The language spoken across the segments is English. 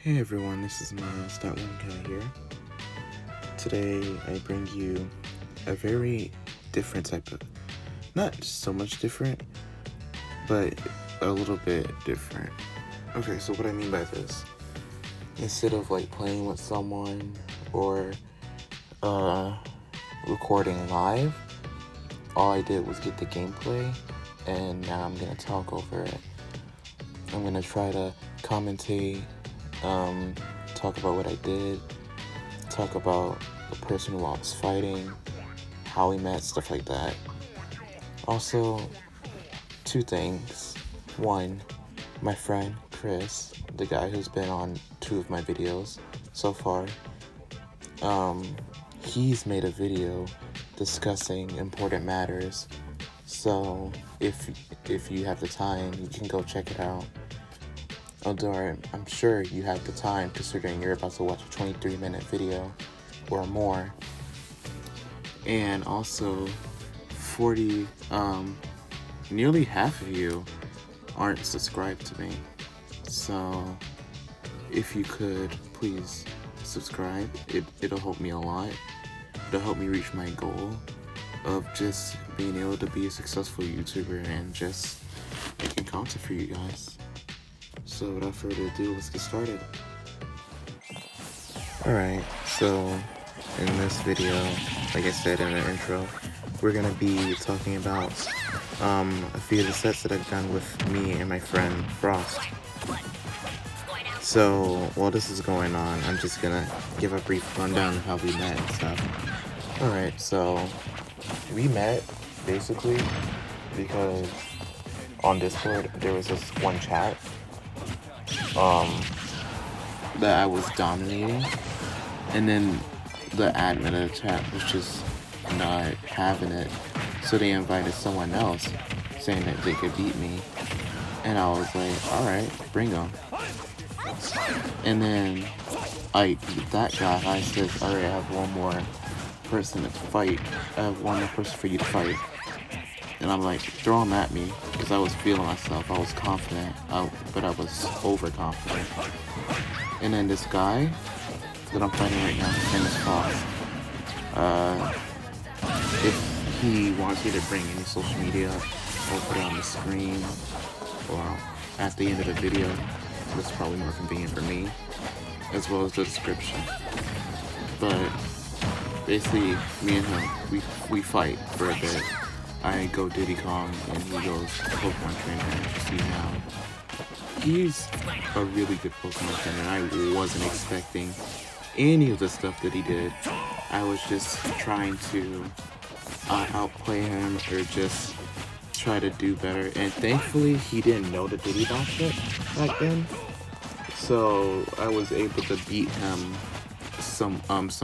Hey everyone, this is Miles, that one guy here. Today I bring you a very different type of, not so much different, but a little bit different. Okay, so what I mean by this, instead of like playing with someone or recording live, all I did was get the gameplay and now I'm gonna talk over it. I'm gonna try to commentate, talk about what I did, talk about the person who I was fighting, how we met, stuff like that. Also, two things. One, my friend Chris, the guy who's been on 2 of my videos so far, he's made a video discussing important matters. So if you have the time, you can go check it out. Although I'm sure you have the time, considering you're about to watch a 23-minute video or more. And also, nearly half of you aren't subscribed to me. So if you could, please subscribe. It'll help me a lot. It'll help me reach my goal of just being able to be a successful YouTuber and just making content for you guys. So without further ado, let's get started. Alright, so in this video, like I said in the intro, we're gonna be talking about a few of the sets that I've done with me and my friend Frost. So while this is going on, I'm just gonna give a brief rundown of how we met and stuff. Alright, so we met basically because on Discord there was this one chat that I was dominating, and then the admin of the chat was just not having it, so they invited someone else saying that they could beat me, and I was like, alright, bring them. And then I beat that guy. I said, alright, I have one more person to fight. I have one more person for you to fight. And I'm like, throw him at me, because I was feeling myself. I was confident, but I was overconfident. And then this guy that I'm fighting right now, his name is Fox. If he wants me to bring any social media, I'll put it on the screen or at the end of the video. That's probably more convenient for me, as well as the description. But basically, me and him, we fight for a bit. I go Diddy Kong and he goes Pokemon trainer, as you see now. He's a really good Pokemon trainer, and I wasn't expecting any of the stuff that he did. I was just trying to outplay him or just try to do better. And thankfully, he didn't know the Diddy box yet back then, so I was able to beat him sometimes.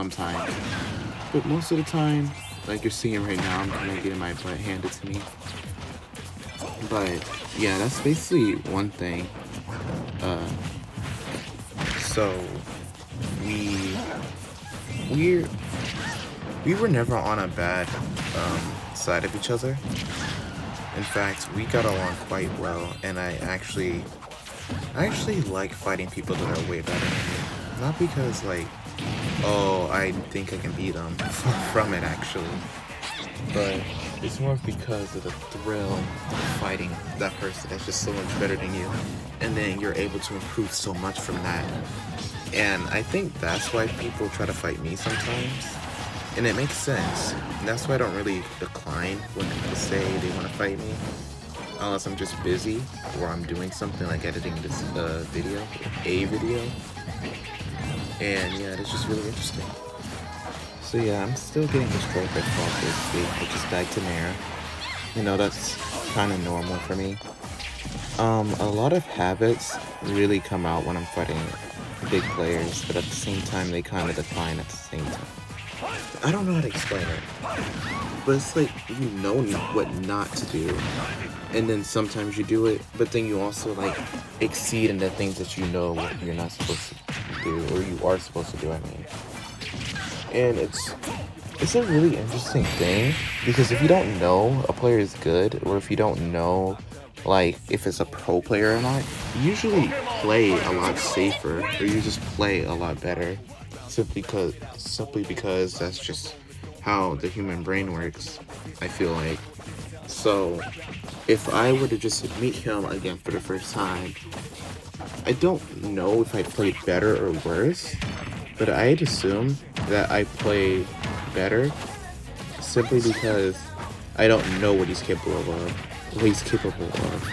But most of the time, like you're seeing right now, I'm kind of getting my butt handed to me. But yeah, that's basically one thing. So we were never on a bad side of each other. In fact, we got along quite well, and I actually like fighting people that are way better than me. Not because like, oh, I think I can beat them. Far from it, actually. But it's more because of the thrill of fighting that person that's just so much better than you. And then you're able to improve so much from that. And I think that's why people try to fight me sometimes. And it makes sense. And that's why I don't really decline when people say they want to fight me. Unless I'm just busy or I'm doing something like editing this video. And yeah, it's just really interesting. So yeah, I'm still getting destroyed by Frog this week. I just died to Nair. You know, that's kind of normal for me. A lot of habits really come out when I'm fighting big players, but at the same time, they kind of decline at the same time. I don't know how to explain it, but it's like you know what not to do, and then sometimes you do it, but then you also like exceed in the things that you know you're not supposed to do, or you are supposed to do, I mean. And it's a really interesting thing, because if you don't know a player is good, or if you don't know like if it's a pro player or not, you usually play a lot safer, or you just play a lot better, simply because that's just how the human brain works, I feel like. So if I were to just meet him again for the first time, I don't know if I played better or worse, but I'd assume that I play better simply because I don't know what he's capable of,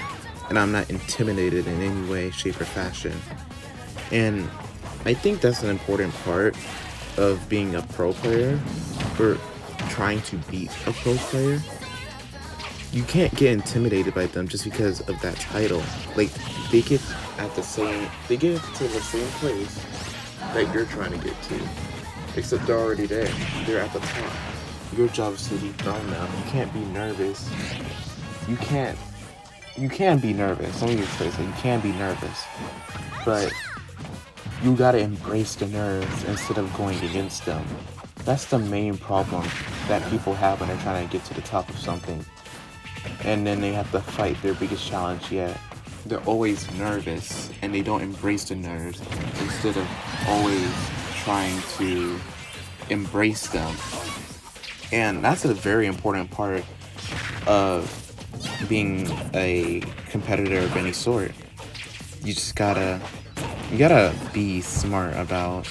and I'm not intimidated in any way, shape, or fashion. And I think that's an important part of being a pro player, or trying to beat a pro player. You can't get intimidated by them just because of that title. Like, they get they get to the same place that you're trying to get to, except they're already there. They're at the top. Your job is to dethrone them. You can't be nervous. You can be nervous. Let me rephrase it. You can be nervous, but you gotta embrace the nerves instead of going against them. That's the main problem that people have when they're trying to get to the top of something, and then they have to fight their biggest challenge yet. They're always nervous, and they don't embrace the nerves instead of always trying to embrace them. And that's a very important part of being a competitor of any sort. You just gotta be smart about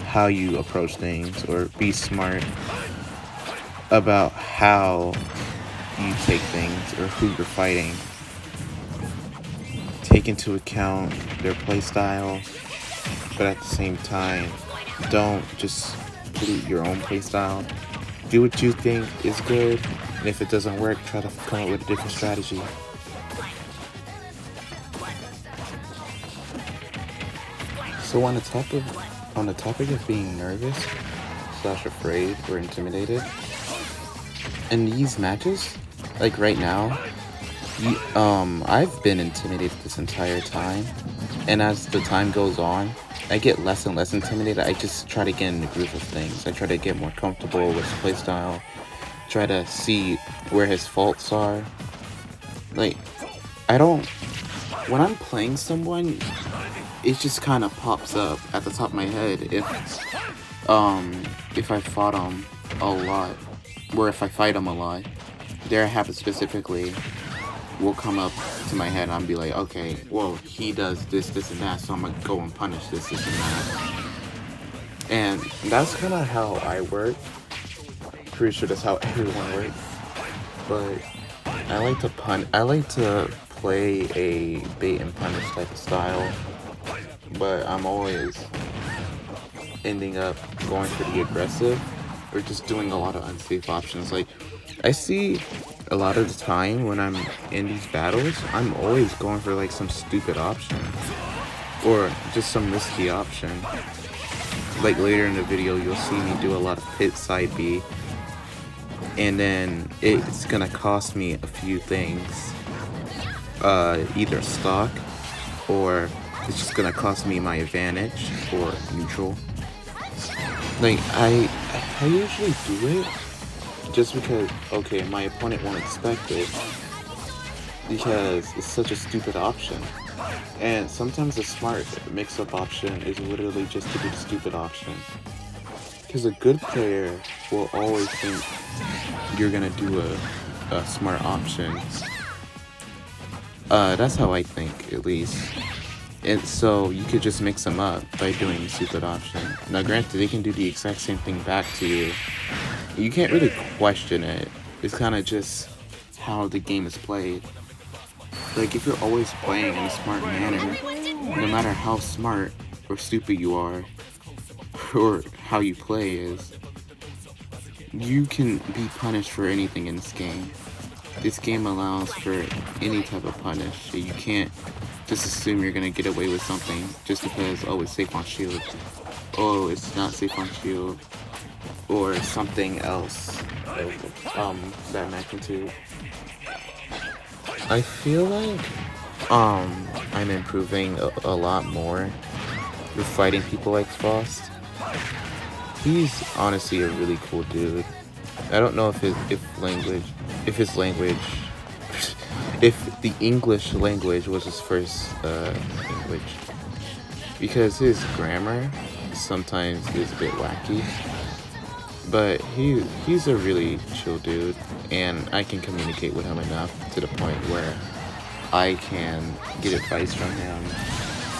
how you approach things, or be smart about how you take things or who you're fighting. Take into account their playstyle, but at the same time, don't just pollute your own playstyle. Do what you think is good, and if it doesn't work, try to come up with a different strategy. So on the topic of being nervous / afraid or intimidated, in these matches, like right now, I've been intimidated this entire time, and as the time goes on, I get less and less intimidated. I just try to get in the groove of things. I try to get more comfortable with his playstyle, try to see where his faults are. Like, when I'm playing someone, it just kind of pops up at the top of my head if I fought him a lot, or if I fight him a lot. There I have it specifically will come up to my head, and I'll be like, okay, well, he does this, and that, so I'm gonna go and punish this, and that. And that's kind of how I work. Pretty sure that's how everyone works. But I like to play a bait and punish type of style, but I'm always ending up going for the aggressive, or just doing a lot of unsafe options. Like, I see a lot of the time when I'm in these battles, I'm always going for like some stupid option, or just some risky option. Like later in the video, you'll see me do a lot of pit side B, and then it's gonna cost me a few things, either stock, or it's just gonna cost me my advantage or neutral. Like, I usually do it just because, okay, my opponent won't expect it, because it's such a stupid option. And sometimes a smart mix-up option is literally just to do the stupid option. Because a good player will always think you're gonna do a smart option. That's how I think, at least. And so you could just mix them up by doing a stupid option. Now granted, they can do the exact same thing back to you. You can't really question it. It's kind of just how the game is played. Like, if you're always playing in a smart manner, no matter how smart or stupid you are, or how you play is, you can be punished for anything in this game. This game allows for any type of punish. You can't just assume you're gonna get away with something just because, oh, it's safe on shield, oh, it's not safe on shield, or something else that magnitude. I feel like I'm improving a lot more with fighting people like Frost. He's honestly a really cool dude. I don't know if his language if the English language was his first language, because his grammar sometimes is a bit wacky. But he's a really chill dude, and I can communicate with him enough to the point where I can get advice from him.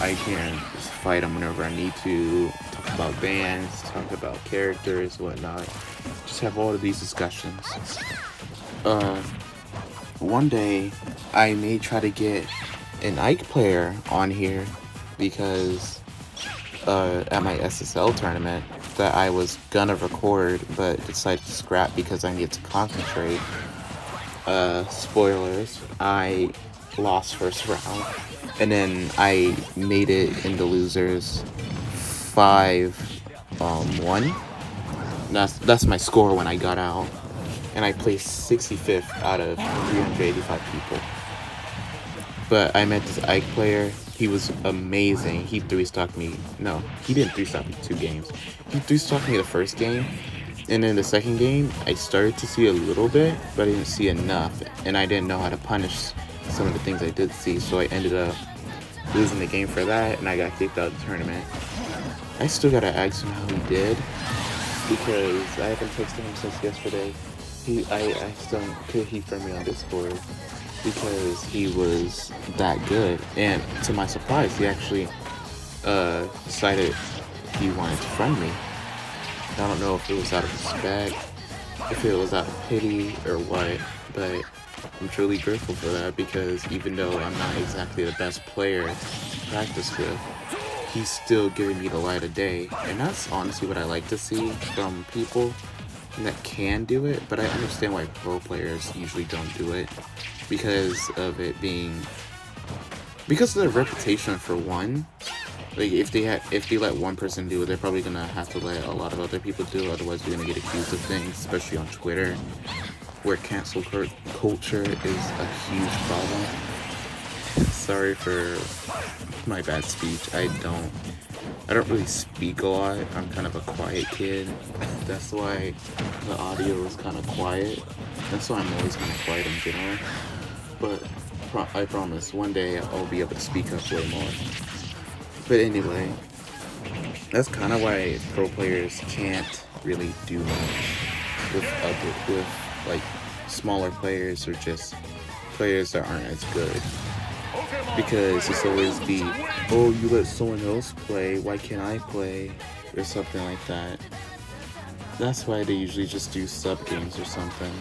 I can just fight him whenever I need to, talk about bands, talk about characters, whatnot. Just have all of these discussions. One day I may try to get an Ike player on here because at my SSL tournament that I was gonna record but decided to scrap because I needed to concentrate. Spoilers, I lost first round, and then I made it in the losers 5-1. That's my score when I got out, and I placed 65th out of 385 people. But I met this Ike player. He was amazing. He 3-stocked me. No, he didn't 3-stock me 2 games. He 3-stocked me the first game. And then the second game, I started to see a little bit, but I didn't see enough. And I didn't know how to punish some of the things I did see. So I ended up losing the game for that, and I got kicked out of the tournament. I still gotta ask him how he did, because I haven't texted him since yesterday. I still could he friend me on Discord, because he was that good. And to my surprise, he actually decided he wanted to friend me. I don't know if it was out of respect, if it was out of pity, or what, but I'm truly grateful for that, because even though I'm not exactly the best player to practice with, he's still giving me the light of day. And that's honestly what I like to see from people that can do it, but I understand why pro players usually don't do it, because of it being, because of their reputation for one. Like, if they let one person do it, they're probably gonna have to let a lot of other people do it, otherwise you're gonna get accused of things, especially on Twitter, where cancel culture is a huge problem. Sorry for my bad speech. I don't really speak a lot. I'm kind of a quiet kid. That's why the audio is kind of quiet. That's why I'm always kind of quiet in general. But I promise, one day I'll be able to speak up way more. But anyway, that's kind of why pro players can't really do much with like smaller players, or just players that aren't as good. Because it's always the, oh, you let someone else play, why can't I play, or something like that. That's why they usually just do sub games or something.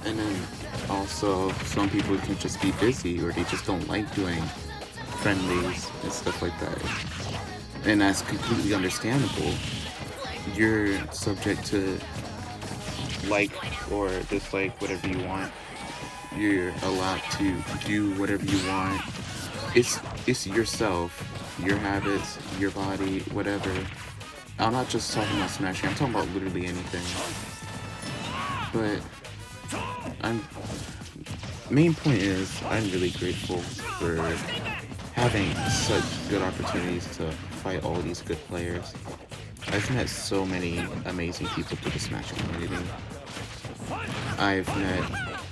And then also, some people can just be busy, or they just don't like doing friendlies and stuff like that. And that's completely understandable. You're subject to like or dislike whatever you want. You're allowed to do whatever you want. It's yourself, your habits, your body, whatever. I'm not just talking about smashing, I'm talking about literally anything. But main point is, I'm really grateful for having such good opportunities to fight all these good players. I've met so many amazing people through the Smash community. I've met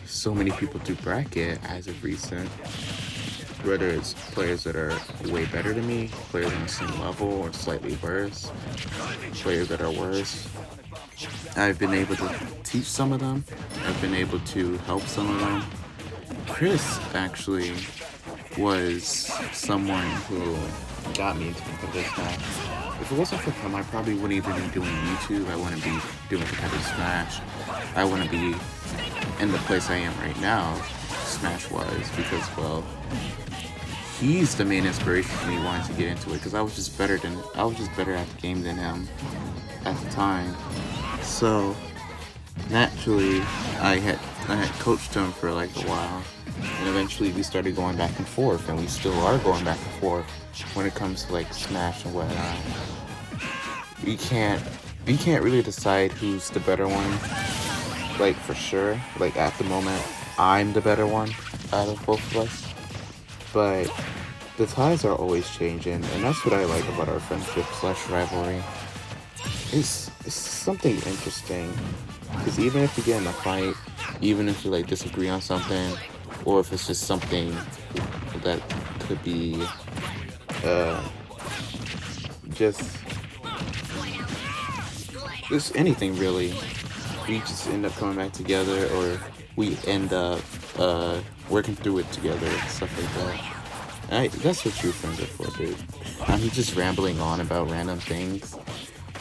so many people through bracket as of recent, whether it's players that are way better than me, players on the same level or slightly worse, players that are worse. I've been able to teach some of them. I've been able to help some of them. Chris actually was someone who got me into competitive Smash. If it wasn't for him, I probably wouldn't even be doing YouTube. I wouldn't be doing competitive Smash. I wouldn't be in the place I am right now, Smash-wise, because, well, he's the main inspiration for me wanting to get into it, because I was just better at the game than him at the time. So naturally, I had coached him for like a while, and eventually we started going back and forth, and we still are going back and forth when it comes to like Smash and whatnot. We can't really decide who's the better one, like for sure. Like at the moment, I'm the better one out of both of us, but the ties are always changing, and that's what I like about our friendship / rivalry. It's something interesting, because even if we get in a fight, even if we like disagree on something, or if it's just something that could be uh, just anything really. We just end up coming back together, or we end up working through it together and stuff like that. That's what true friends are for, dude. I'm just rambling on about random things.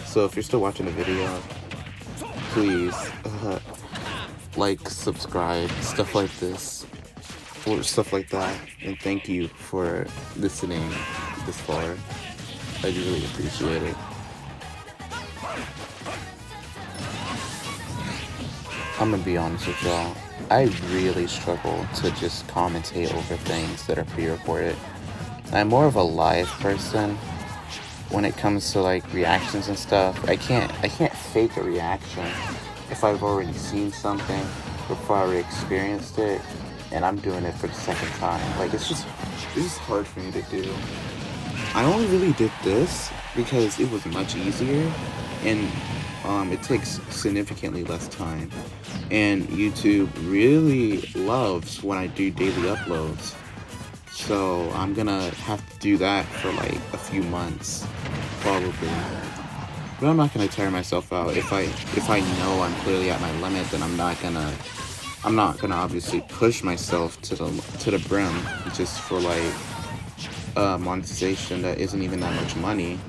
So if you're still watching the video, please like, subscribe, stuff like this, or stuff like that. And thank you for listening this far. I really appreciate it. I'm gonna be honest with y'all. I really struggle to just commentate over things that are pre-recorded. I'm more of a live person when it comes to like reactions and stuff. I can't fake a reaction if I've already seen something before I already experienced it and I'm doing it for the second time. Like, it's just hard for me to do. I only really did this because it was much easier, and it takes significantly less time, and YouTube really loves when I do daily uploads. So I'm gonna have to do that for like a few months, probably. But I'm not gonna tire myself out. If I know I'm clearly at my limit, then I'm not gonna obviously push myself to the brim just for like monetization that isn't even that much money.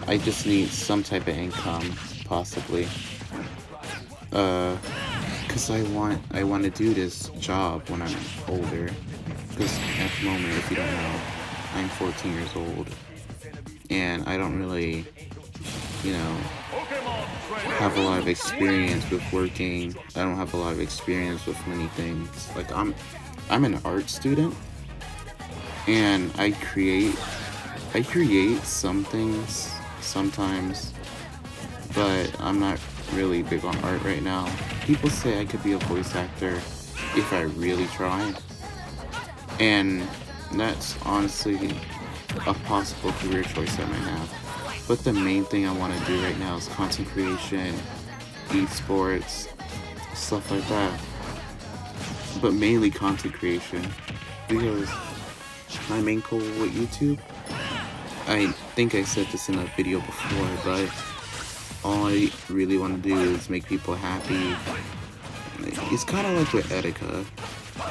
I just need some type of income, possibly. Cause I want to do this job when I'm older. Because at the moment, if you don't know, I'm 14 years old, and I don't really, have a lot of experience with working. I don't have a lot of experience with many things. Like, I'm an art student, and I create some things sometimes, but I'm not really big on art right now. People say I could be a voice actor if I really tried, and that's honestly a possible career choice I might have. But the main thing I want to do right now is content creation, esports, stuff like that. But mainly content creation, because my main goal with YouTube, I think I said this in a video before, but all I really want to do is make people happy. It's kind of like with Etika.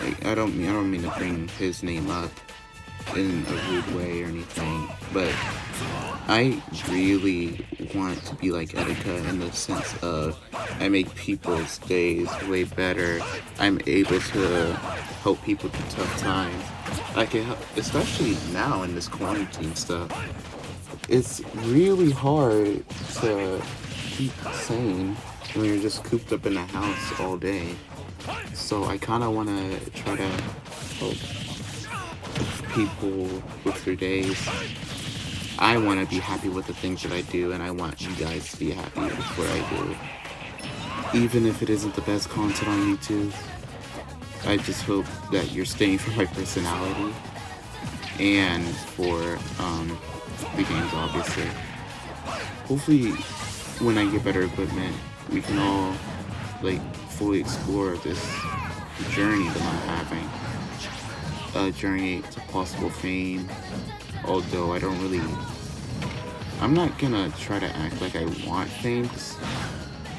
Like, I don't mean to bring his name up in a rude way or anything, but I really want to be like Etika in the sense of I make people's days way better. I'm able to help people through tough times. I can help, especially now in this quarantine stuff. It's really hard to keep sane when you're just cooped up in the house all day. So I kind of want to try to help people with their days. I want to be happy with the things that I do, and I want you guys to be happy with what I do. Even if it isn't the best content on YouTube, I just hope that you're staying for my personality and for the games, obviously. Hopefully, when I get better equipment, we can all like fully explore this journey that I'm having. A journey to possible fame. Although I'm not gonna try to act like I want fame.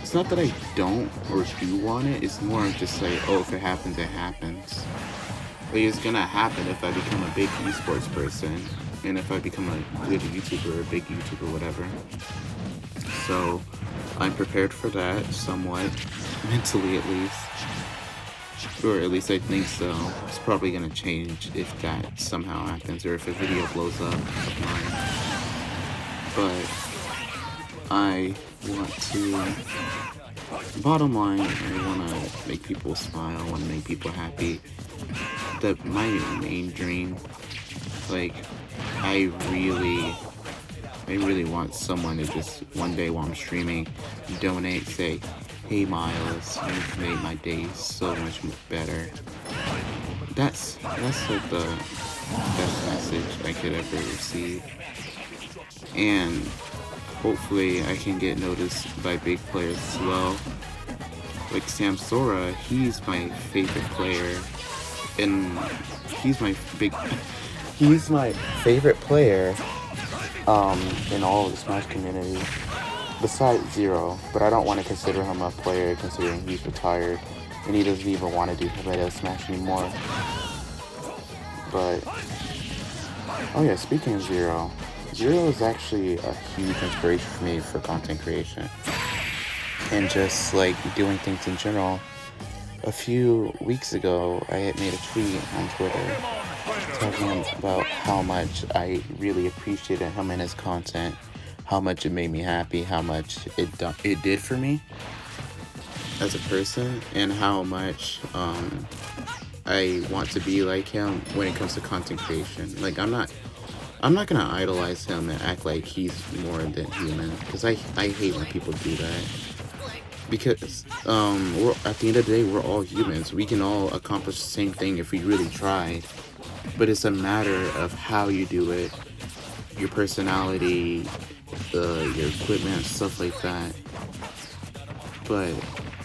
It's not that I don't or do want it, it's more of just like, oh, if it happens, it happens. Like, it's gonna happen if I become a big esports person, and if I become a good YouTuber, a big YouTuber, whatever. So, I'm prepared for that, somewhat, mentally at least. Or at least I think so. It's probably gonna change if that somehow happens, or if a video blows up of mine. But I want to, bottom line, I want to make people smile, I want to make people happy. My main dream, like, I really want someone to just one day while I'm streaming donate, say, hey Miles, you've made my day so much better. That's like the best message I could ever receive. And hopefully I can get noticed by big players as well. like Samsora, he's my favorite player, and he's my he's my favorite player in all of the Smash community, besides Zero. But I don't want to consider him a player considering he's retired and he doesn't even want to do competitive Smash anymore. But oh yeah, speaking of Zero, Zero is actually a huge inspiration for me for content creation and just like doing things in general. A few weeks ago, I had made a tweet on Twitter talking about how much I really appreciated him and his content, how much it made me happy, how much it did for me as a person, and how much I want to be like him when it comes to content creation. Like I'm not gonna idolize him and act like he's more than human, because I hate when people do that. Because we're, at the end of the day, we're all humans. We can all accomplish the same thing if we really tried. But it's a matter of how you do it, your personality, your equipment, stuff like that. But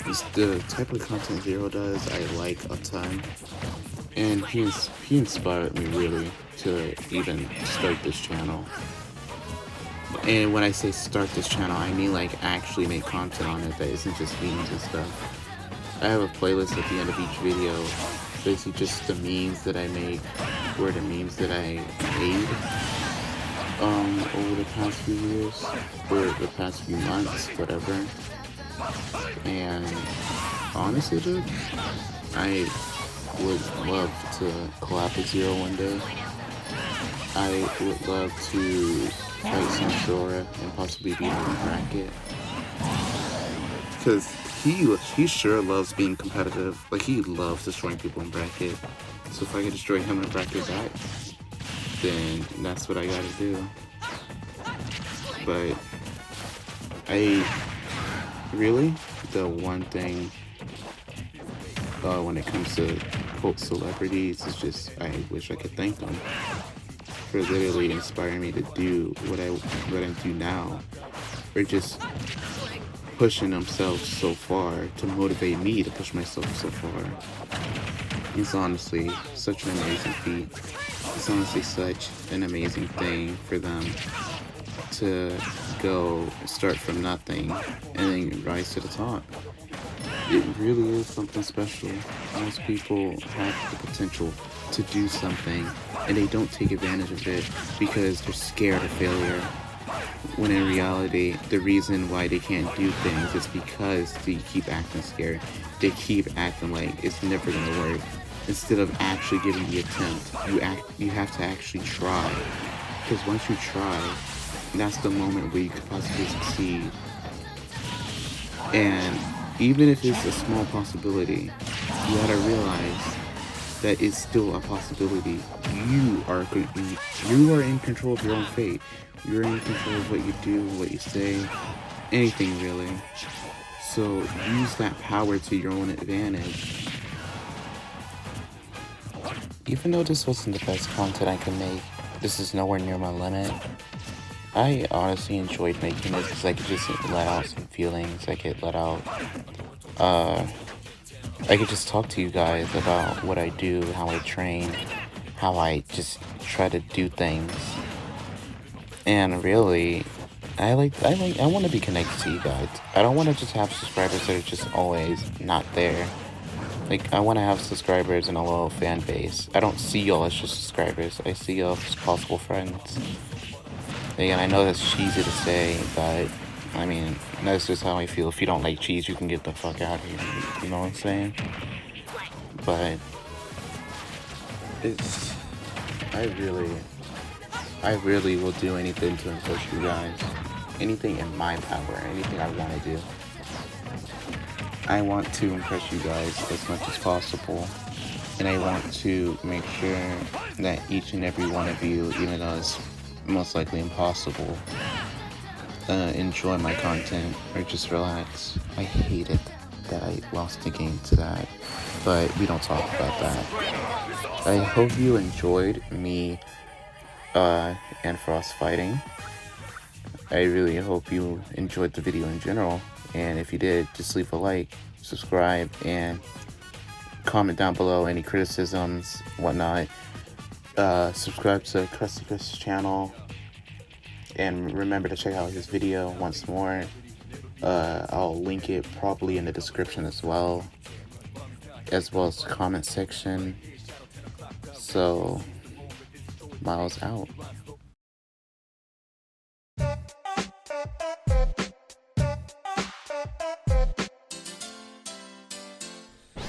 it's the type of content Zero does, I like a ton. And he inspired me really to even start this channel. And when I say start this channel, I mean like actually make content on it that isn't just memes and stuff. I have a playlist at the end of each video, basically just the memes that I make, or the memes that I made over the past few years, or the past few months, whatever. And honestly, dude, I would love to collab with Zero one day. I would love to fight Samsora and possibly beat him in bracket. Because he sure loves being competitive. Like, he loves destroying people in bracket. So if I can destroy him in bracket back, then that's what I gotta do. But really, the one thing when it comes to quote celebrities is just I wish I could thank them for literally inspiring me to do what I do now, or just pushing themselves so far to motivate me to push myself so far. It's honestly such an amazing feat. It's honestly such an amazing thing for them to go start from nothing and then rise to the top. It really is something special. Most people have the potential to do something and they don't take advantage of it because they're scared of failure. When in reality, the reason why they can't do things is because they keep acting scared. They keep acting like it's never gonna work. Instead of actually giving the attempt, you have to actually try. Because once you try, that's the moment where you could possibly succeed. And even if it's a small possibility, you gotta realize that it's still a possibility. You are in control of your own fate. You're in control of what you do, what you say, anything really. So use that power to your own advantage. Even though this wasn't the best content I could make, this is nowhere near my limit. I honestly enjoyed making this because I could just let out some feelings. I could let out, I could just talk to you guys about what I do, how I train, how I just try to do things. And really, I want to be connected to you guys. I don't want to just have subscribers that are just always not there. Like, I want to have subscribers and a loyal fan base. I don't see y'all as just subscribers. I see y'all as possible friends. Again, I know that's cheesy to say, but I mean, that's just how I feel. If you don't like cheese, you can get the fuck out of here. You know what I'm saying? But it's, I really will do anything to impress you guys. Anything in my power, anything I want to do. I want to impress you guys as much as possible. And I want to make sure that each and every one of you, even though it's most likely impossible, enjoy my content or just relax. I hate it that I lost the game to that, but we don't talk about that. I hope you enjoyed me and Frost fighting. I really hope you enjoyed the video in general, and if you did, just leave a like, subscribe, and comment down below any criticisms, whatnot. Subscribe to Krusty Chris' channel, and remember to check out his video once more. I'll link it probably in the description as well as the comment section. So, Miles out.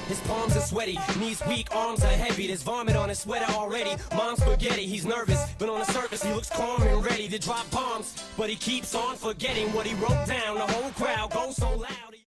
His palms are sweaty, knees weak, arms are heavy. There's vomit on his sweater already. Mom's spaghetti, he's nervous, but on the surface he looks calm and ready to drop bombs. But he keeps on forgetting what he wrote down. The whole crowd goes so loud.